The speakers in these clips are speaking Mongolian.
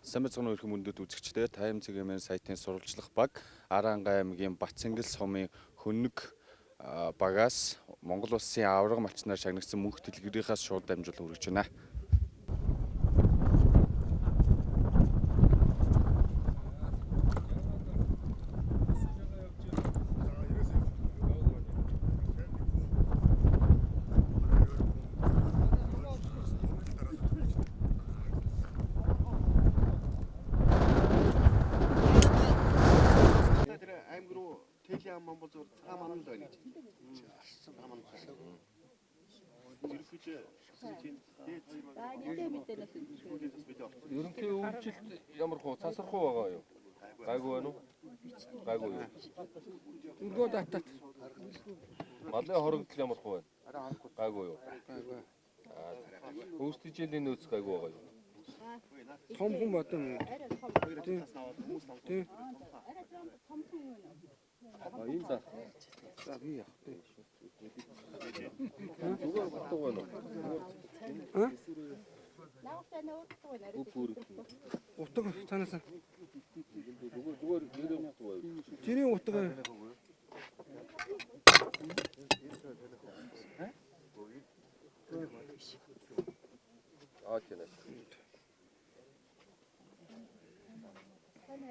Сайн мэцэн өрхөм мөндөд үзэгчдээ Time цэгийн сайтын сурвалжлах баг Аранга аймгийн Батцэнгэл сумын хөнөг багаас Монгол улсын аварга малчнаар шагнагдсан мөнх дэлгэрийнхээс шууд дамжуул хүргэж байна. Монгол зур цагаан манал байна гэж. Цагаан манал. Ерөнхийдөө ерөнхий үйлчлэлт ямар хуу цасархуу байгаа юу? Гайгүй байна уу? Гайгүй юу? Өргөө татат. Малын хорогдол ямар хуу байна? Гайгүй юу? Өөрсдийн жилийн нөөц гайгүй байгаа юу? Том хүн бодсон. Тийм. Энэ за. За би яах вэ? Зүгээр батг байна уу? Утга цаанаас. Зүгээр нэрээ батг байна. Жирийн утга. Тэнэ.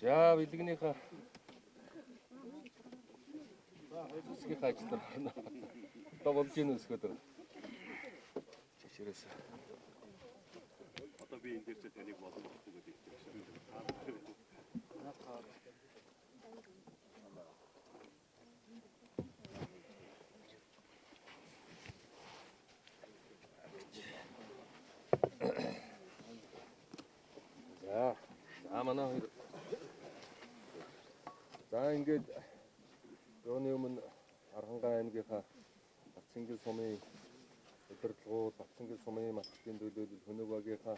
За бэлгнийхаа хэсгийн ажлаар байна. Одоо болж ийн өсгöd. Чишээрээс. Одоо би энэ дээр ч таныг болно гэдэг юм. За манай хоёр. За ингээд юуны өмнө Аранга аймгийнхаа Батцэнгэл сумын удирдлагууд, Батцэнгэл сумын малчдын төлөөлөл, хөнөг багийнхаа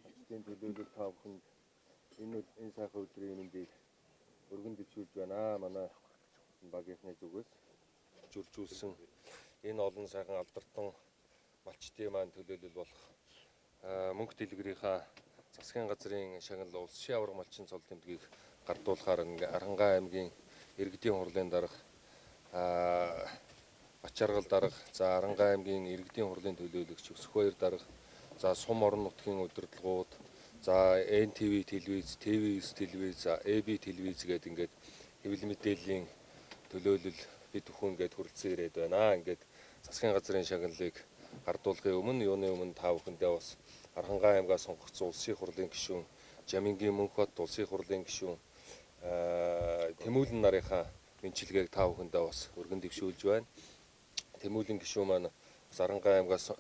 малчдын төлөөлөл та бүхэнд энэ сайхан өдрийн мэндийг өргөн дэвшүүлж байна. Манай багийнхны зүгээс жүржүүлсэн энэ олон сайхан алдартай малчдын маань төлөөлөл болох мөнх дэлгэрийнхаа засгийн газрын шагнал улсын аварга малчин цол тэмдгийг гардуулахаар Аранга аймгийн иргэдийн хурлын дарга Бачаргал дарга, за Аранга аймгийн иргэдийн хурлын төлөөлөгч Өсөхбаяр дарга, за сум орон нутгийн удирдлагууд, за NTV телевиз, TV9 телевиз, AB телевиз гэдэг ингээд хэвлэл мэдээллийн төлөөлөл бид бүхэн ингээд хүрэлцэн ирээд байна. Ингээд засгийн газрын шагналыг гардуулахын өмнө юуны өмнө та бүхэндээ бас Аранга аймгаас сонгогдсон улсын хурлын гишүүн, Жамингийн Мөнхбат улсын хурлын гишүүн Тэмүүлэн нарынхаа мэдчилгээг та бүхэндээ бас өргөн дэвшүүлж байна. Тэмүүлэн гишүүн маань бас Аранга аймгаас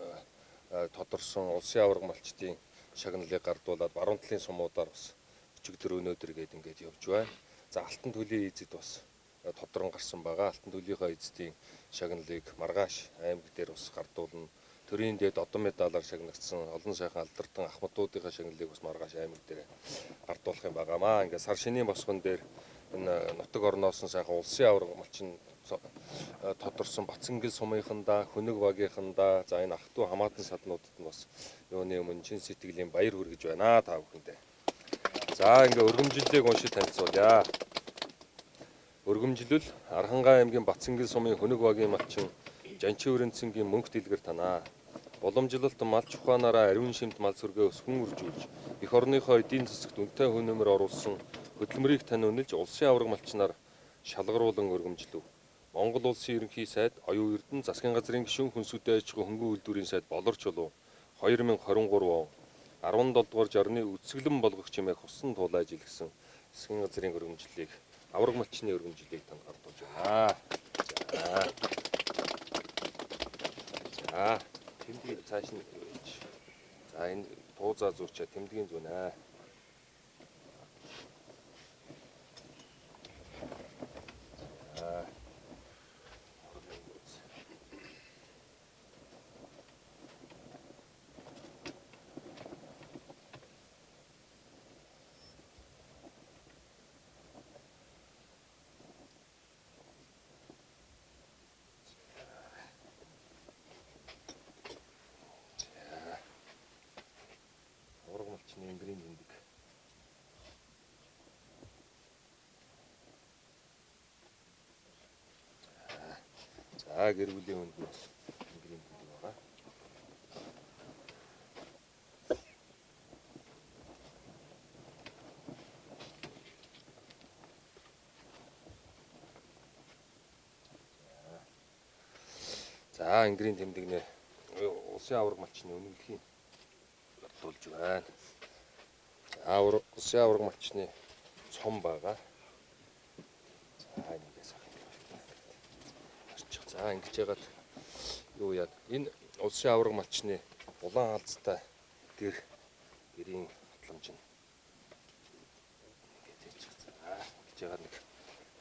тодорсон улсын аварга малчдын шагналыг гардуулаад баруун талын сумуудаар бас өчигдөр өнөөдөр гээд ингээд явж байна. За Алтан төлийн эзэд бас тодорон гарсан байгаа. Алтан төлийнхөө эзэдийн шагналыг маргааш аймаг дээр бас гардуулна. Төрийн дэд одон медалаар шагнагдсан олон сайхан алдартай ахмадуудынхаа шагналыг бас маргааш аймаг дээр гардуулах юм байгаамаа. Ингээд сар шинийн босгон дээр энэ нутаг орноос нь сайхан улсын аварга малчин тодорсон Батцэнгэл сумынхандаа, хөнөг багийнхандаа, за энэ ах トゥ хамаатан саднуудад нь бас юуны өмнө чин сэтгэлийн баяр хүргэж байна та бүхэндээ. За ингээ өргөмжлөлийг уншиж танилцуулъя. Өргөмжлөл Аранга аймгийн Батцэнгэл сумын хөнөг багийн малчин Жанчин Өрөнцөнгийн мөнх дэлгэр танаа. Уламжлалт малч ухаанаараа ариун шимт мал сүргээс хүн үржүүлж эх орныхоо эдийн засагт үнэтэй хөнөмөр оруулсан хөдөлмөрийг тань үнэлж улсын аварга малчнаар шалгаруулан өргөмжлөв. Монгол улсын ерөнхий сайд Оюун Эрдэнэ засгийн газрын гишүүн хүнсүдэ аж ахуй хөнгөн үйлдвэрийн сайд Болор Чулуу 2023 он 17 дугаар жарны үсгэлэн болгох чимээг хусан тулайж илгэсэн засгийн газрын өргөмжлөлийг аварга малчны өргөмжлөлийг танд гардуулж байна. За тэмдэг цааш нь гэж. За энэ туузаа зурчаа тэмдгийн зүнэ. За гэр бүлийн хүнд бас Ингрийн төлөв байгаа. За Ингрийн тэмдэгнээ улсын аварга малчны үнэмлэхийг бодлуулж байна. Улсын аварга малчны цом байгаа. За энэгээс авчих. За ингэж яагаад юу яа энэ улсын аварга малчны улаан хаалцтай гэрийн хатламж нь ингэж яагаад нэг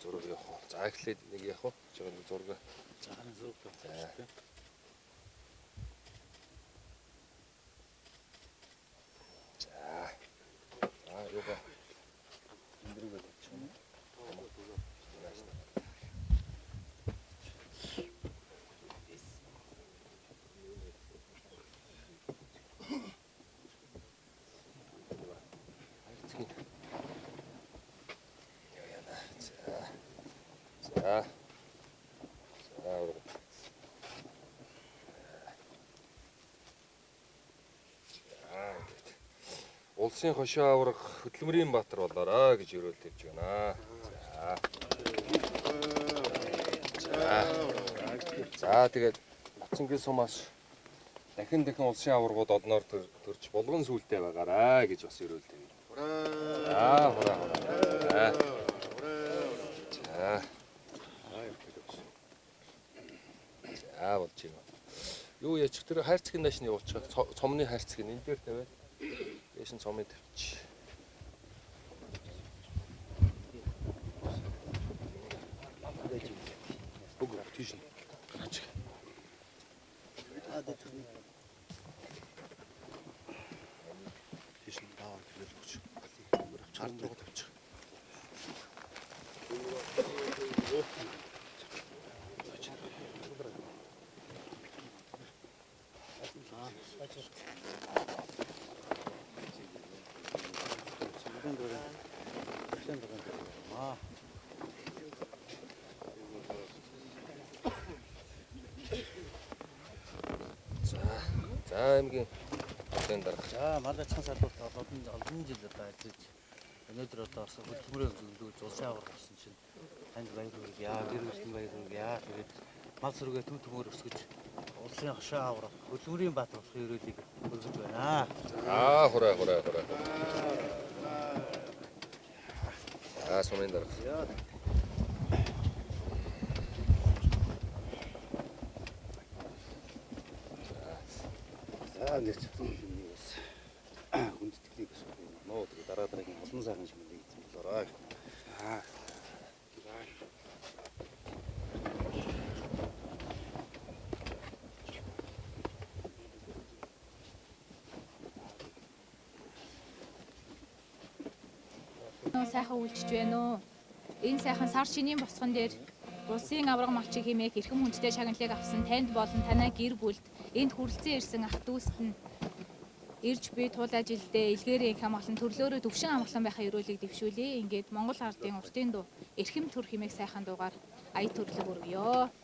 зураг явах уу. За эхлээд нэг явах уу. Гэж нэг зураг. За харин зураг тавьчих. Юугаа Индрийг тавьчих юм. За. Улсын хошоо аврах хөдөлмөрийн баатар болоорой гэж өрөөл тавьж байна. За тэгээд Батцангийн сумаас дахин улсын аваргууд одноор төрж булган сүлдтэй байгаарай гэж бас өрөөл тавья. Хура. За болж байна. Юу яачих тэр хайрцгийн дэшний явуучих цомны хайрцгийг энэ дээр тавиад дэшин цомыг тавьчих. Бүгд тийш нь гараач. Тийш нь даавал хэлүүлж. Хард руу тавьчих. За аймгийн хөтөн дарга. За манай цан салбарт олон жил одоо ажиллаж өнөөдөр одоо бас хөдөлмөрийн зөвлөгөөж улсын аварга болсон чинь танд баяр хүргэе. Гэр бүлийн баяр хүргэе. Тэгээд мал сүргээ төв төмөр өсгөж улсын хошоо аварга хөдөлмөрийн баатар болохын өрөөлийг өргөж байна. Хура. Сумын дарга. За ингэж юмнээс хүндэтгэлийг бас нөө тэгээд дараагийн олон сайхан шимэлийг эзэн болоорой. Сайхан үйлчж байна уу? Энэ сайхан сар шинийн босгон дээр улсын аварга малчиг хэмээх эрхэм хүндтэй шагналыг авсан танд болон танай гэр бүлд энд хүрэлцэн ирсэн ах дүүст нь ирж буй туул ажилдээ илгээрийн их амгалан төрлөөрөө төвшин амгалан байхаа өрөөлийг дэвшүүлээ. Ингээд Монгол ардын уртын дуу эрхэм төр хэмээх сайхан дуугаар ая төрлөг өргөё.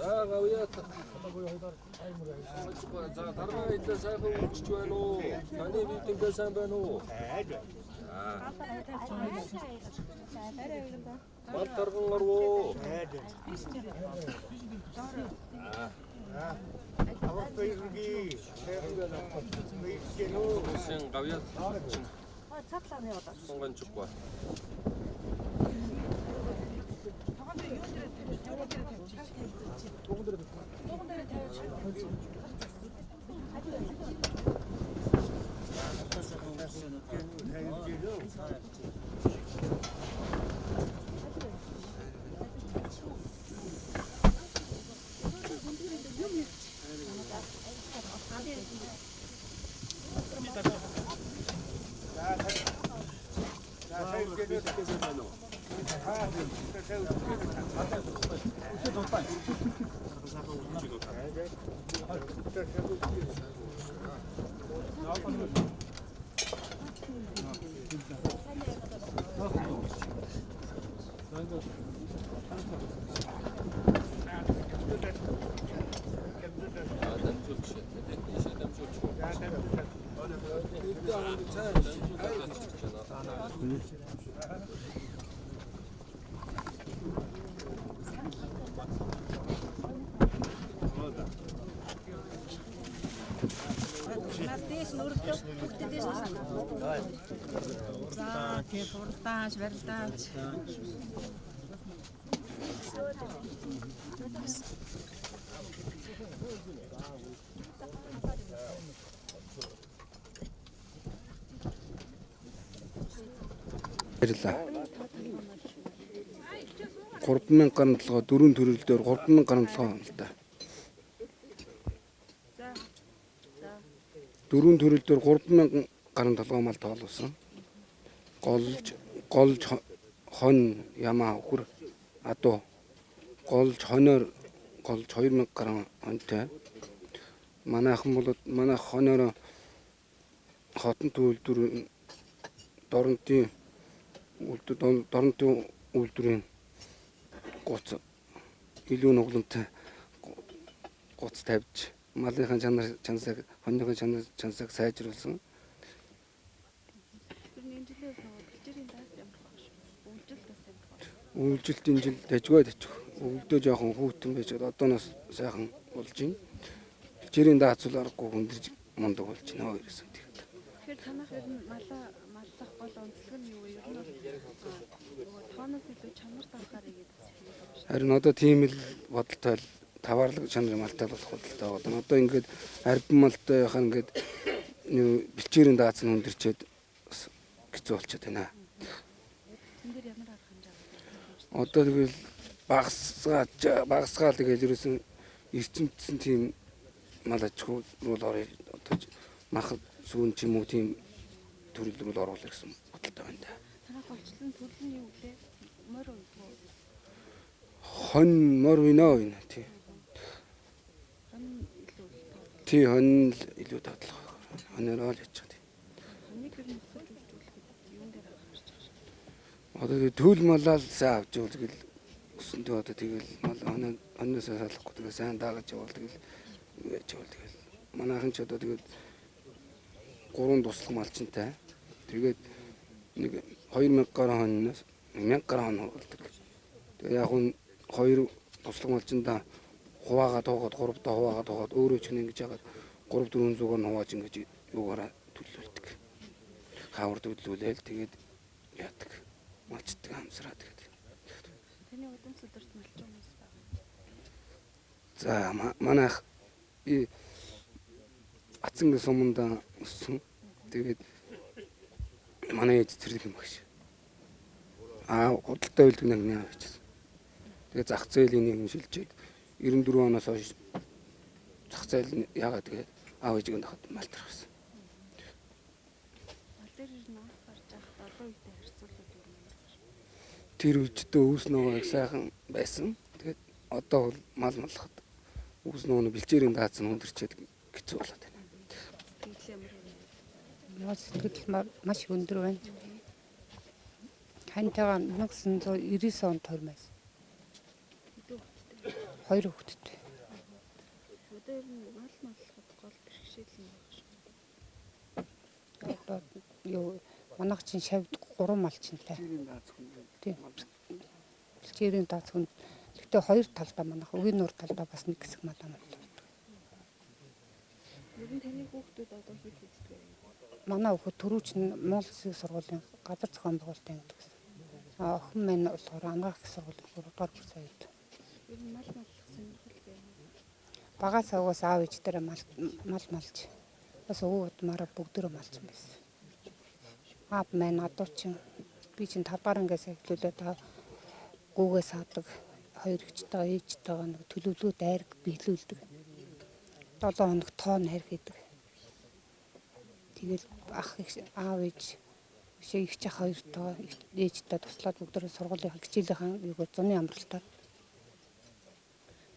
За гавья. За дарга идэ сайхан үлчиж байна уу? Таны бивдэнгээ сайн байна уу? Мал тарган гарвуу. Сэн гавья. Цатлаа яваад. Сонгон чуква. Надеюсь, нурдөө бүгдээс нь санаа. За тийм уралдааж барилдааж. Баярлаа. 3000 гаруй толгой дөрвөн төрөлдөр 3000 гаруй толгой л да. Дөрвөн төрөлдөр 3000 гаруй толгой мал тоолсон. Голж хон ямаа өхөр адуу голж хоноор голж 2000 гаруй хонтой. Манайхан бол манай хоноор хотон төлөвлөр дорнтын үйлдвэрийн гуц илүү нуглантай гуц тавьж малынхаа чанарыг хоньныхаа чанарыг сайжруулсан. Үйлжилт энэ жил дажгүй дажгүй. Өвдөө жоохон хүүтэн байж одооноос сайхан болж байна. Бэлчээрийн даацуул аргагүй хүндэрж мундаг болж байна хоёроос. Тэгэхээр танах ер нь маллах гол онцлог нь юу вэ? Ер нь бол тооноос илүү чанар давхаар игээд байна. Харин одоо тийм л бодолтой таваарлаг чанарын малтай болох бодолтой байна. Одоо ингээд арбан малтай яхаа ингээд бэлчээрийн даацны хүндэрчээд хэцүү болчиход байна. Тэн дээр ямар арга хэмжээ авах вэ? Одоо тэгэл багасгаал тэгэл ерөөсөн эрчимдсэн тийм мал аж ахуй руу орё. Одоо мах сүүн ч юм уу тийм төрөл рүү оруулах гэсэн бодолтой байна. Танах голчлон төрөл нь юу вэ? Морь уу? Хон мор вино тий. Тий хон илүү татлах. Хоноор л ячаад. Хоныг ер нь өсөж үлдүүлэхэд юун дээр анхаарч байгаа юм? Одоо төл малаа л сайн авч явал тэгэл өсөндөө одоо тэгэл мал хонноос салахгүй тэгээ сайн даагаж явал тэгэл яаж явал тэгэл манайхан ч одоо тэгэл 3 туслах малчинтай. Тэгээд нэг 2000 гаруй хонноос 1000 гаруй хон болдог. Тэгээ яг нь 2 туслах малчиндаа хуваагаа тоогоод 3 даа хуваагаа тоогоод өөрөө ч ингэж яагаад 3-400-аар нь хувааж ингэж юугаараа төлөвлөлдөг. Хаавар төлөвлөлөөл тэгээд яадаг. Малчдаг хамсраа тэгээд. Таны удам сүдэрт малчин хүмүүс байгаа. За манайх ацсан суманда өссөн. Тэгээд манай ээж цэцэрлэг юм багш. Худалдаа үйлдвэр нэгний аав хийжсэн. Тэгээд зах зээлийн нэг шилжээд 94 оноос хойш зах зээл яагаад тэгээд аав ээжигэнд хат малтар гарсан. Мал дээр ер нь анх гарч байхад одоо үедээ харьцуулаад юу юм бэ? Тэр үедээ өвс ногоог сайхан байсан. Тэгээд одоо бол мал малхад өвс ногоо бэлчээрийн даацсан хүндэрчээд хэцүү болоод байна. Мал сэтгэл маш өндөр байна. Хантайгаа 1999 онд тормоос. 2 хүүхэдтэй. Одоо ер нь мал маллахад гол бэрхшээл нь байгаа шүү. Одоо юу манайх чинь шавьд 3 малчинтай. Тийм. Бэлчээрийн даац хүн. Гэхдээ 2 талдаа манайх өгийн нуур талдаа бас нэг хэсэг мал амт. Ер нь таны хүүхдүүд одоо хэд хэдтэй вэ? Манай хүүхэд түрүүч нь Монгол Улсын сургуулийн газар зохион байгуулалтын гэдэг. Охин минь болохоор анагаах их сургуулийн 3 дугаар курс аяд. Ер нь мал маллах сонирхол бай. Багаас угаас аав ээж дээр мал малж. Бас өвөө удмаараа бүгдөө малж байсан. Аав минь адуучин. Би чинь 5 дахь ангиас эхлүүлээд гүүгээс хаадаг 2 эгчтэй ээжтэйгээ нэг төлөвлөгөө дайраг биелүүлдэг. 7 хоног тоон хайр хийдэг. Тэгэл ах аав ээж их ах хоёртоо ээжтэй туслаад бүгдөө сургуулийн хичээлийнхэн юугаар зуны амралтаар.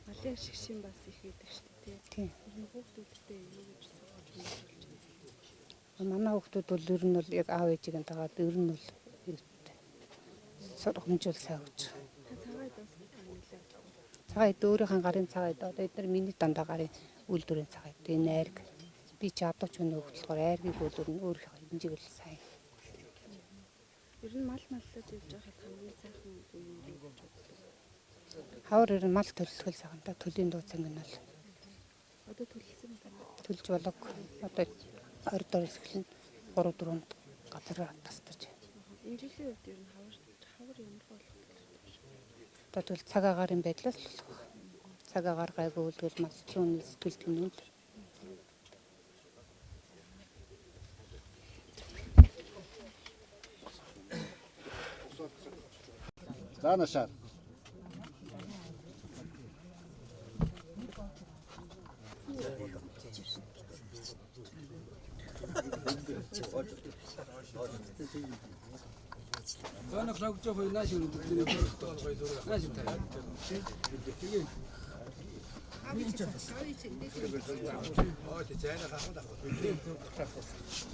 Малын ашиг шин бас их байдаг шүү дээ. Тийм. Хүүхдүүдтэй юу гэж сургуулж байна. Манай хүүхдүүд бол ер нь бол яг аав ээжигээ дагаад ер нь бол сургамжуул сайн өгч. Цагаат бас нэлээд. Цагаат өөрийнхөө гарын цагаат одоо эдгээр миний дандаа гарын үйлдвэрийн цагаат. Энэ найраг. Би би чи адууч өнөө болохоор айргийг болоод өөр хэмжээг л сайн. Ер нь мал маллаж явж байхад хамгийн сайхан үе юм гэж боддог. Хавар ер нь мал төлөлгөл сайхан та төлийн дууцсан гэнэ л. Одоо төлсөн байна. Төлж болог одоо ордоор эсгэлэн 3-4 газар тастарч. Энэ жилийн үед ер нь хавар ямар болох вэ? Одоо тэгвэл цаг агаарын байдлаас л болох. Цаг агаар гайгүй үлдвэл малчны сэтгэл тэмнэл. За нашаар. Зоно хлагч хой нааш юм гэдэг нь хой зураг нааш таа. Тэгээ. Аа тийм. Аа тийм.